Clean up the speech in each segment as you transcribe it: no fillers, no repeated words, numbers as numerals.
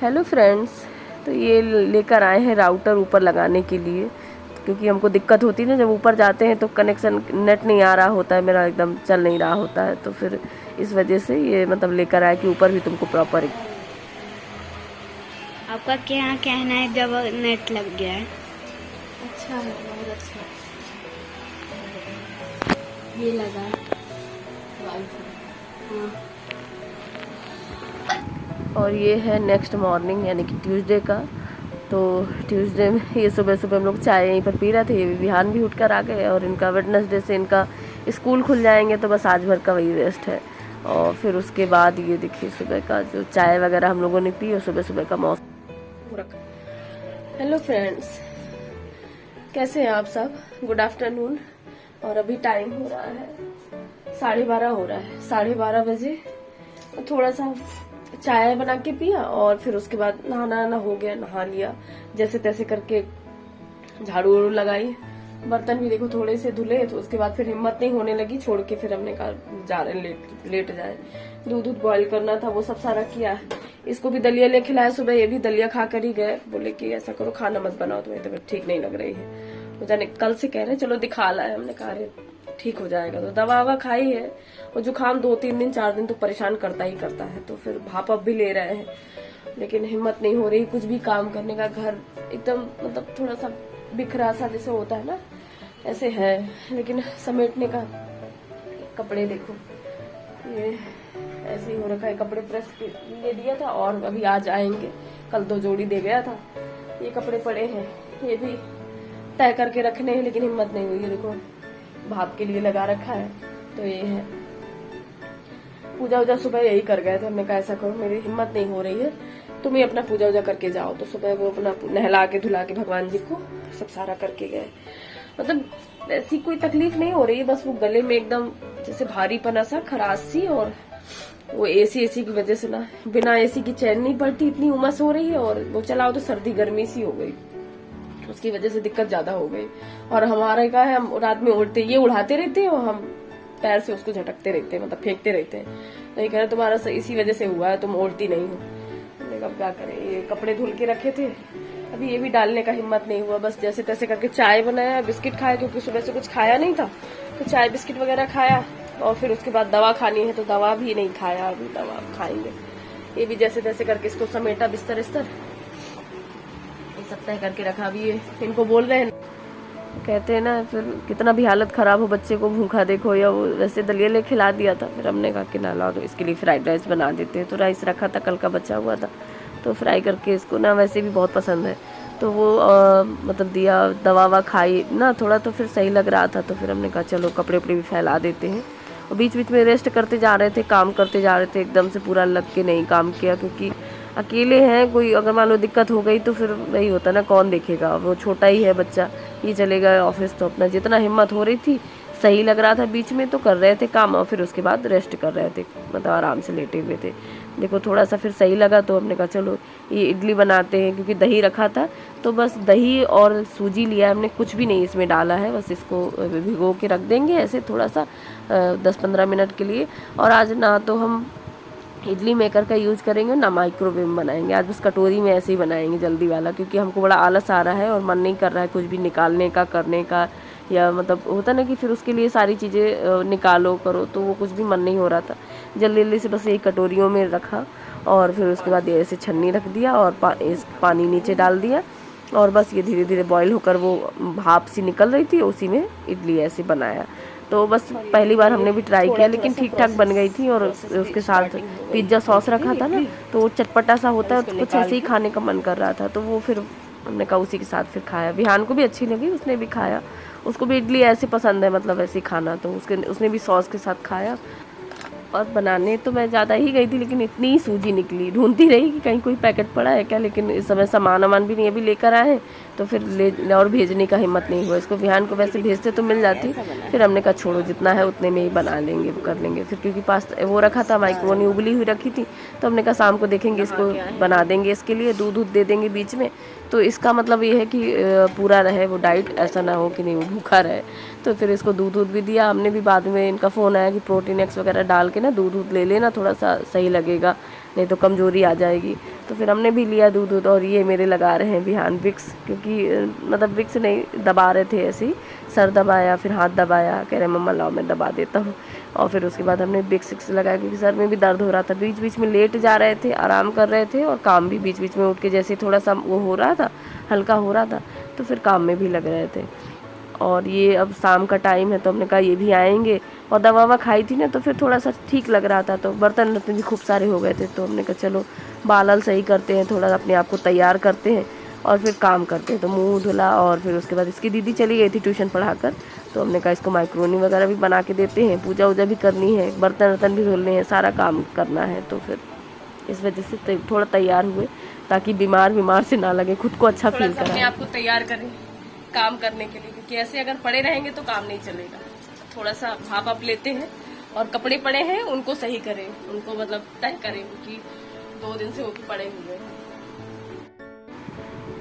Hello friends, तो ये लेकर आए हैं राउटर ऊपर लगाने के लिए, क्योंकि हमको दिक्कत होती है ना, जब ऊपर जाते हैं तो कनेक्शन नेट नहीं आ रहा होता है, मेरा एकदम चल नहीं रहा होता है, तो फिर इस वजह से ये मतलब लेकर आए कि ऊपर भी तुमको प्रॉपर। आपका क्या कहना है जब नेट लग गया है? अच्छा है, बहुत अच्छा। ये लगा। हाँ। और ये है नेक्स्ट मॉर्निंग यानी कि ट्यूसडे का। तो ट्यूसडे में ये सुबह सुबह हम लोग चाय यहीं पर पी रहे थे, ये विहान भी उठ कर आ गए, और इनका वेडनेसडे से इनका स्कूल खुल जाएंगे, तो बस आज भर का वही रेस्ट है। और फिर उसके बाद ये देखिए सुबह का जो चाय वगैरह हम लोगों ने पी, और सुबह सुबह का मौसम रखा। हेलो फ्रेंड्स, कैसे हैं आप सब? Good afternoon. और अभी टाइम हो रहा है 12:30 हो रहा है। 12:30 बजे थोड़ा सा चाय बना के पिया, और फिर उसके बाद नहाना हो गया, नहा लिया जैसे तैसे करके, झाड़ू वाड़ू लगाई, बर्तन भी देखो थोड़े से धुले। तो उसके बाद फिर हिम्मत नहीं होने लगी, छोड़ के फिर हमने कहा जा रहे लेट जाए। दूध बॉईल करना था, वो सब सारा किया। इसको भी दलिया ले खिलाया सुबह, ये भी दलिया खा कर ही गए। बोले कि ऐसा करो, खाना मत बनाओ, तुम्हें तबीयत ठीक नहीं लग रही है। वो जाने कल से कह रहे चलो दिखा लाए, हमने कहा ठीक हो जाएगा। तो दवा ववा खाई है, और जुकाम 2-3 दिन 4 दिन तो परेशान करता ही करता है। तो फिर भाप भी ले रहे हैं, लेकिन हिम्मत नहीं हो रही कुछ भी काम करने का। घर एकदम मतलब थोड़ा सा बिखरा सा जैसे होता है ना, ऐसे है। लेकिन समेटने का, कपड़े देखो ये ऐसे ही हो रखा है। कपड़े प्रेस ले दिया था, और अभी आज आएंगे। कल 2 जोड़ी दे गया था। ये कपड़े पड़े हैं, ये भी तय करके रखने हैं, लेकिन हिम्मत नहीं हुई। देखो भाप के लिए लगा रखा है। तो ये है, पूजा वूजा सुबह यही कर गए थे। हमने कहा ऐसा करो, मेरी हिम्मत नहीं हो रही है, तुम ही अपना पूजा वूजा करके जाओ। तो सुबह वो अपना नहला के धुला के भगवान जी को सब सारा करके गए। मतलब ऐसी कोई तकलीफ नहीं हो रही है, बस वो गले में एकदम जैसे भारीपन सा, खराश सी, और वो एसी की वजह से ना, बिना एसी की चैन नहीं पड़ती, इतनी उमस हो रही है। और वो चलाओ तो सर्दी गर्मी सी हो गई, उसकी वजह से दिक्कत ज्यादा हो गई। और हमारे का है, हम रात में उड़ते, ये उड़ाते रहते हैं, और हम पैर से उसको झटकते रहते हैं, मतलब फेंकते रहते हैं। तो ये कह रहे तुम्हारा इसी वजह से हुआ है, तुम ओढ़ती नहीं हो। हमने कहा क्या करें, ये कपड़े धुल के रखे थे, अभी ये भी डालने का हिम्मत नहीं हुआ। बस जैसे तैसे करके चाय बनाया, बिस्किट खाया, क्योंकि सुबह से कुछ खाया नहीं था, तो चाय बिस्किट वगैरह खाया। और फिर उसके बाद दवा खानी है, तो दवा भी नहीं खाया, अभी दवा खाएंगे। ये भी जैसे तैसे करके इसको समेटा, बिस्तर ये सब तय करके रखा। अभी ये इनको बोल रहे हैं, कहते हैं ना, फिर कितना भी हालत खराब हो, बच्चे को भूखा देखो, या वो वैसे दलिया ले खिला दिया था। फिर हमने कहा कि ना लाओ, तो इसके लिए फ्राइड राइस बना देते हैं। तो राइस रखा था, कल का बचा हुआ था, तो फ्राई करके, इसको ना वैसे भी बहुत पसंद है, तो वो मतलब दिया। दवा ववा खाई ना थोड़ा, तो फिर सही लग रहा था। तो फिर हमने कहा चलो कपड़े उपड़े भी फैला देते हैं। और बीच बीच में रेस्ट करते जा रहे थे, काम करते जा रहे थे, एकदम से पूरा लग के नहीं काम किया, क्योंकि अकेले हैं। कोई अगर मान लो दिक्कत हो गई तो फिर वही होता ना, कौन देखेगा। वो छोटा ही है बच्चा, ये चलेगा ऑफिस। तो अपना जितना हिम्मत हो रही थी, सही लग रहा था बीच में, तो कर रहे थे काम, और फिर उसके बाद रेस्ट कर रहे थे, मतलब आराम से लेटे हुए थे। देखो थोड़ा सा फिर सही लगा, तो हमने कहा चलो ये इडली बनाते हैं, क्योंकि दही रखा था। तो बस दही और सूजी लिया है हमने, कुछ भी नहीं इसमें डाला है, बस इसको भिगो के रख देंगे ऐसे थोड़ा सा 10-15 मिनट के लिए। और आज ना तो हम इडली मेकर का यूज़ करेंगे, ना माइक्रोवेव में बनाएंगे। आज बस कटोरी में ऐसे ही बनाएंगे जल्दी वाला, क्योंकि हमको बड़ा आलस आ रहा है, और मन नहीं कर रहा है कुछ भी निकालने का, करने का। या मतलब होता ना कि फिर उसके लिए सारी चीज़ें निकालो करो, तो वो कुछ भी मन नहीं हो रहा था। जल्दी जल्दी से बस यही कटोरियों में रखा, और फिर उसके बाद ये ऐसे छन्नी रख दिया, और पानी नीचे डाल दिया, और बस ये धीरे धीरे बॉईल होकर वो भाप सी निकल रही थी, उसी में इडली ऐसे बनाया। तो बस पहली बार हमने भी ट्राई किया, लेकिन ठीक ठाक बन गई थी। और उसके साथ पिज्ज़ा सॉस रखा था ना, तो वो चटपटा सा होता है, तो कुछ ऐसे ही खाने का मन कर रहा था, तो वो फिर हमने कहा उसी के साथ फिर खाया। विहान को भी अच्छी लगी, उसने भी खाया। उसको भी इडली ऐसे पसंद है, मतलब ऐसे ही खाना, तो उसने भी सॉस के साथ खाया। और बनाने तो मैं ज़्यादा ही गई थी, लेकिन इतनी ही सूजी निकली। ढूंढती रही कि कहीं कोई पैकेट पड़ा है क्या, लेकिन इस समय सामान वामान भी नहीं अभी लेकर आए, तो फिर ले और भेजने का हिम्मत नहीं हुआ इसको। विहान को वैसे भेजते तो मिल जाती, फिर हमने कहा छोड़ो, जितना है उतने में ही बना लेंगे, वो कर लेंगे। फिर क्योंकि पास्ता वो रखा था, माइक्रोनी उबली हुई रखी थी, तो हमने कहा शाम को देखेंगे, इसको बना देंगे, इसके लिए दूध दे देंगे बीच में। तो इसका मतलब ये है कि पूरा रहे वो डाइट, ऐसा ना हो कि नहीं वो भूखा रहे। तो फिर इसको दूध भी दिया हमने भी। बाद में इनका फ़ोन आया कि प्रोटीन एक्स वगैरह डाल के ना दूध ले लेना, थोड़ा सा सही लगेगा, नहीं तो कमज़ोरी आ जाएगी। तो फिर हमने भी लिया दूध, और ये मेरे लगा रहे हैं विहान विक्स, क्योंकि मतलब विक्स नहीं दबा रहे थे, ऐसे ही सर दबाया, फिर हाथ दबाया, कह रहे मम्मा लाओ मैं दबा देता हूँ। और फिर उसके बाद हमने विक्स लगाया, क्योंकि सर में भी दर्द हो रहा था। बीच बीच में लेट जा रहे थे, आराम कर रहे थे, और काम भी बीच बीच में उठ के जैसे थोड़ा सा वो हो रहा था, हल्का हो रहा था, तो फिर काम में भी लग रहे थे। और ये अब शाम का टाइम है, तो हमने कहा ये भी आएंगे, और दवा ववा खाई थी ना, तो फिर थोड़ा सा ठीक लग रहा था। तो बर्तन वर्तन भी खूब सारे हो गए थे, तो हमने कहा चलो बाल सही करते हैं, थोड़ा अपने आप को तैयार करते हैं और फिर काम करते हैं। तो मुंह धुला, और फिर उसके बाद इसकी दीदी चली गई थी ट्यूशन पढ़ाकर, तो हमने कहा इसको माइक्रोनी वगैरह भी बना के देते हैं, पूजा वूजा भी करनी है, बर्तन वर्तन भी धुलने हैं, सारा काम करना है। तो फिर इस वजह से थोड़ा तैयार हुए, ताकि बीमार से ना लगे, खुद को अच्छा फील करें, अपने आप को तैयार करें काम करने के लिए, क्योंकि ऐसे अगर पड़े रहेंगे तो काम नहीं चलेगा। थोड़ा सा भाप आप लेते हैं, और कपड़े पड़े हैं उनको सही करें, उनको मतलब तय करें, क्योंकि 2 दिन से होके पड़े हुए हैं।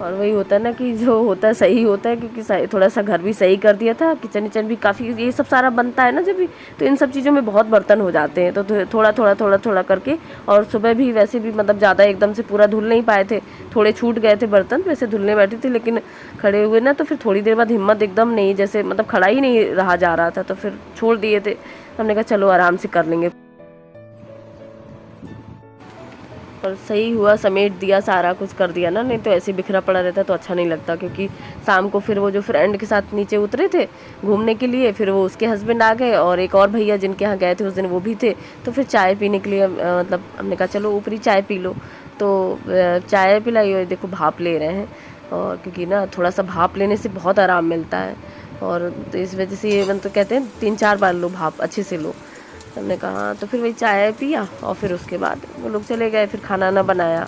और वही होता है ना कि जो होता है सही होता है, क्योंकि थोड़ा सा घर भी सही कर दिया था, किचन विचन भी काफ़ी, ये सब सारा बनता है ना जब भी, तो इन सब चीज़ों में बहुत बर्तन हो जाते हैं। तो थोड़ा करके, और सुबह भी वैसे भी मतलब ज़्यादा एकदम से पूरा धुल नहीं पाए थे, थोड़े छूट गए थे बर्तन, वैसे धुलने बैठी थी, लेकिन खड़े हुए ना, तो फिर थोड़ी देर बाद हिम्मत एकदम नहीं, जैसे मतलब खड़ा ही नहीं रहा जा रहा था, तो फिर छोड़ दिए थे। हमने कहा चलो आराम से कर लेंगे, और सही हुआ, समेट दिया, सारा कुछ कर दिया ना, नहीं तो ऐसे बिखरा पड़ा रहता तो अच्छा नहीं लगता। क्योंकि शाम को फिर वो जो फ्रेंड के साथ नीचे उतरे थे घूमने के लिए, फिर वो उसके हस्बैंड आ गए, और एक और भैया जिनके यहाँ गए थे उस दिन वो भी थे, तो फिर चाय पीने के लिए मतलब हमने कहा चलो ऊपरी चाय पी लो, तो चाय पिलाई, और देखो भाप ले रहे हैं, और क्योंकि ना थोड़ा सा भाप लेने से बहुत आराम मिलता है, और तो इस वजह से ये तो कहते हैं 3-4 बार लो भाप, अच्छे से लो। हमने कहा, तो फिर वही चाय पिया, और फिर उसके बाद वो लोग चले गए, फिर खाना ना बनाया।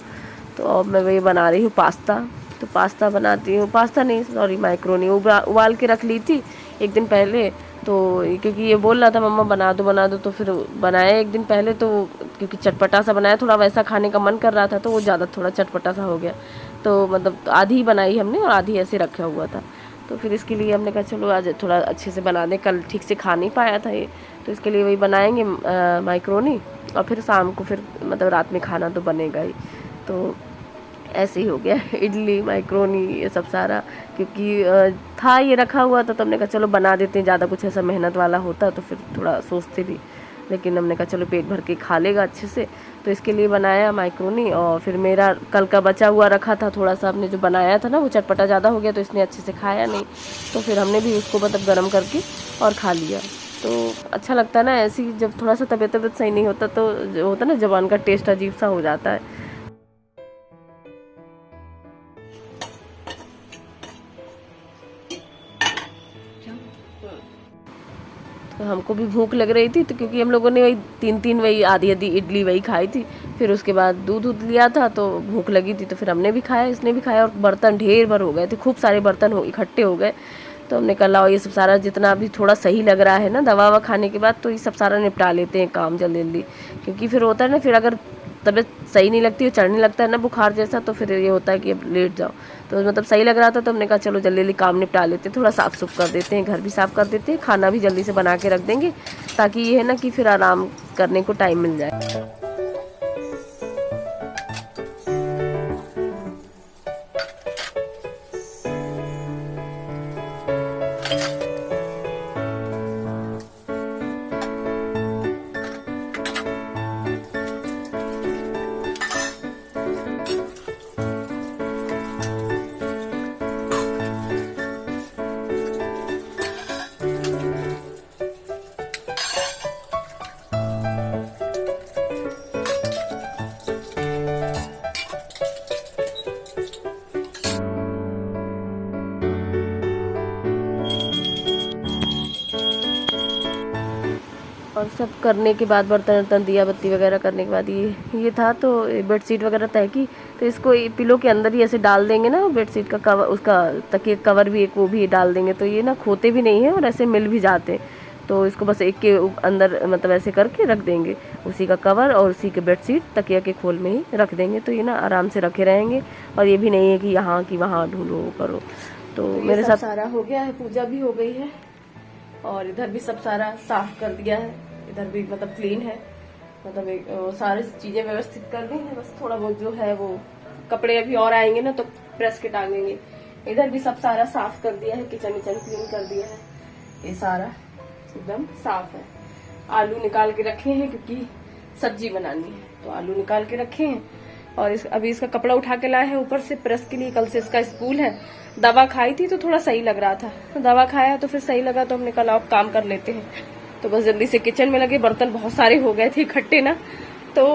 तो अब मैं वही बना रही हूँ पास्ता, तो पास्ता बनाती हूँ, पास्ता नहीं सॉरी माइक्रोनी उबाल के रख ली थी एक दिन पहले, तो क्योंकि ये बोल रहा था मम्मा बना दो, तो फिर बनाया एक दिन पहले, तो क्योंकि चटपटा सा बनाया, थोड़ा वैसा खाने का मन कर रहा था, तो वो ज़्यादा थोड़ा चटपटा सा हो गया, तो मतलब आधी ही बनाई हमने, और आधी ऐसे रखा हुआ था। तो फिर इसके लिए हमने कहा चलो आज थोड़ा अच्छे से बना दें, कल ठीक से खा नहीं पाया था ये, तो इसके लिए वही बनाएंगे माइक्रोनी, और फिर शाम को फिर मतलब रात में खाना तो बनेगा ही। तो ऐसे ही हो गया इडली माइक्रोनी ये सब सारा, क्योंकि था ये रखा हुआ था, तो हमने कहा चलो बना देते हैं, ज़्यादा कुछ ऐसा मेहनत वाला होता तो फिर थोड़ा सोचते भी, लेकिन हमने कहा चलो पेट भर के खा लेगा अच्छे से, तो इसके लिए बनाया माइक्रोनी। और फिर मेरा कल का बचा हुआ रखा था थोड़ा सा, हमने जो बनाया था ना वो चटपटा ज़्यादा हो गया, तो इसने अच्छे से खाया नहीं, तो फिर हमने भी उसको मतलब गर्म करके और खा लिया। तो अच्छा लगता है ना ऐसी, जब थोड़ा सा तबीयत सही नहीं होता, तो जो होता है ना ज़बान का टेस्ट अजीब सा हो जाता है। तो हमको भी भूख लग रही थी, तो क्योंकि हम लोगों ने वही 3 वही आधी इडली वही खाई थी, फिर उसके बाद दूध लिया था, तो भूख लगी थी, तो फिर हमने भी खाया, इसने भी खाया, और बर्तन ढेर भर हो गए थे, खूब सारे बर्तन इकट्ठे हो गए। तो हमने कहा लाओ ये सब सारा जितना भी थोड़ा सही लग रहा है ना दवा ववा खाने के बाद, तो ये सब सारा निपटा लेते हैं काम जल्दी, क्योंकि फिर होता है ना, फिर अगर तबीयत सही नहीं लगती है, चढ़ने लगता है ना बुखार जैसा, तो फिर ये होता है कि अब लेट जाओ। तो मतलब सही लग रहा था, तो हमने कहा चलो जल्दी काम निपटा लेते हैं, थोड़ा साफ़ सुफ कर देते हैं, घर भी साफ़ कर देते हैं, खाना भी जल्दी से बना के रख देंगे, ताकि ये है ना कि फिर आराम करने को टाइम मिल जाए। और सब करने के बाद बर्तन वर्तन दिया बत्ती वगैरह करने के बाद ये था, तो बेडशीट वगैरह तय की, तो इसको पिलो के अंदर ही ऐसे डाल देंगे ना, बेडशीट का कवर, उसका तकिए कवर भी एक वो भी डाल देंगे, तो ये ना खोते भी नहीं है और ऐसे मिल भी जाते, तो इसको बस एक के अंदर मतलब ऐसे करके रख देंगे, उसी का कवर और उसी के बेडशीट तकिया के खोल में ही रख देंगे, तो ये ना आराम से रखे रहेंगे, और ये भी नहीं है कि यहाँ की वहाँ ढूंढो करो। तो मेरे साथ सारा हो गया है, पूजा भी हो गई है, और इधर भी सब सारा साफ कर दिया है, इधर भी मतलब क्लीन है, मतलब सारी चीजें व्यवस्थित कर दी है, बस थोड़ा बहुत जो है वो कपड़े अभी और आएंगे ना तो प्रेस के टांगेंगे। इधर भी सब सारा साफ कर दिया है, किचन विचन क्लीन कर दिया है, ये सारा एकदम साफ है। आलू निकाल के रखे हैं क्योंकि सब्जी बनानी है, तो आलू निकाल के रखे हैं। और अभी इसका कपड़ा उठा के लाए हैं ऊपर से प्रेस के लिए, कल से इसका स्कूल है। दवा खाई थी तो थोड़ा सही लग रहा था, दवा खाया तो फिर सही लगा, तो हमने कल आप काम कर लेते हैं। तो बस जल्दी से किचन में लगे, बर्तन बहुत सारे हो गए थे इकट्ठे ना, तो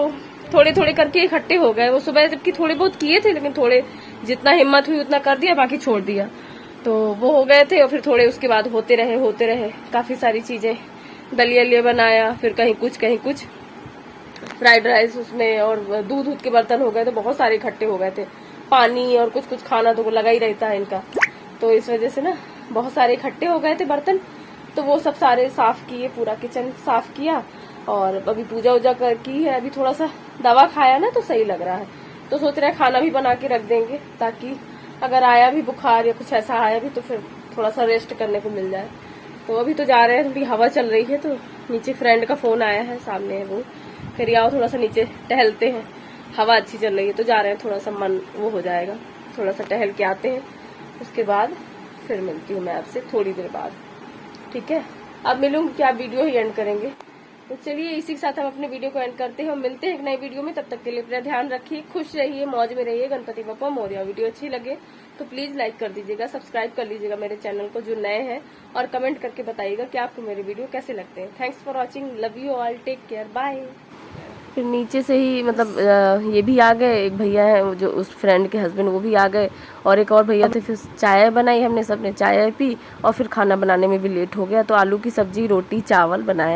थोड़े थोड़े करके इकट्ठे हो गए। वो सुबह जबकि थोड़े बहुत किए थे, लेकिन थोड़े जितना हिम्मत हुई उतना कर दिया, बाकी छोड़ दिया। तो वो हो गए थे और फिर थोड़े उसके बाद होते रहे काफी सारी चीजें, दलिया बनाया, फिर कहीं कुछ फ्राइड राइस उसमें, और दूध के बर्तन हो गए, तो बहुत सारे इकट्ठे हो गए थे। पानी और कुछ खाना तो वो लगा ही रहता है इनका, तो इस वजह से ना बहुत सारे इकट्ठे हो गए थे बर्तन। तो वो सब सारे साफ किए, पूरा किचन साफ किया, और अभी पूजा वूजा की है। अभी थोड़ा सा दवा खाया ना तो सही लग रहा है, तो सोच रहे हैं खाना भी बना के रख देंगे, ताकि अगर आया भी बुखार या कुछ ऐसा आया भी तो फिर थोड़ा सा रेस्ट करने को मिल जाए। तो अभी तो जा रहे हैं, थोड़ी हवा चल रही है, तो नीचे फ्रेंड का फोन आया है, सामने है वो, फिर आओ थोड़ा सा नीचे टहलते हैं, हवा अच्छी चल रही है, तो जा रहे हैं, थोड़ा सा मन वो हो जाएगा, थोड़ा सा टहल के आते हैं। उसके बाद फिर मिलती हूँ मैं आपसे थोड़ी देर बाद, ठीक है? अब मिलूंगी कि आप वीडियो ही एंड करेंगे। तो चलिए इसी के साथ हम अपने वीडियो को एंड करते हैं, हम मिलते हैं एक नई वीडियो में। तब तक के लिए अपना ध्यान रखिए, खुश रहिए, मौज में रहिए। गणपति बप्पा मोरया। वीडियो अच्छी लगे तो प्लीज लाइक कर दीजिएगा, सब्सक्राइब कर लीजिएगा मेरे चैनल को जो नए हैं, और कमेंट करके बताइएगा कि आपको मेरे वीडियो कैसे लगते हैं। Thanks for watching, love you all, take care, bye. फिर नीचे से ही मतलब ये भी आ गए, एक भैया है जो उस फ्रेंड के हस्बैंड, वो भी आ गए, और एक और भैया थे। फिर चाय बनाई हमने, सबने चाय पी, और फिर खाना बनाने में भी लेट हो गया, तो आलू की सब्जी, रोटी, चावल बनाया।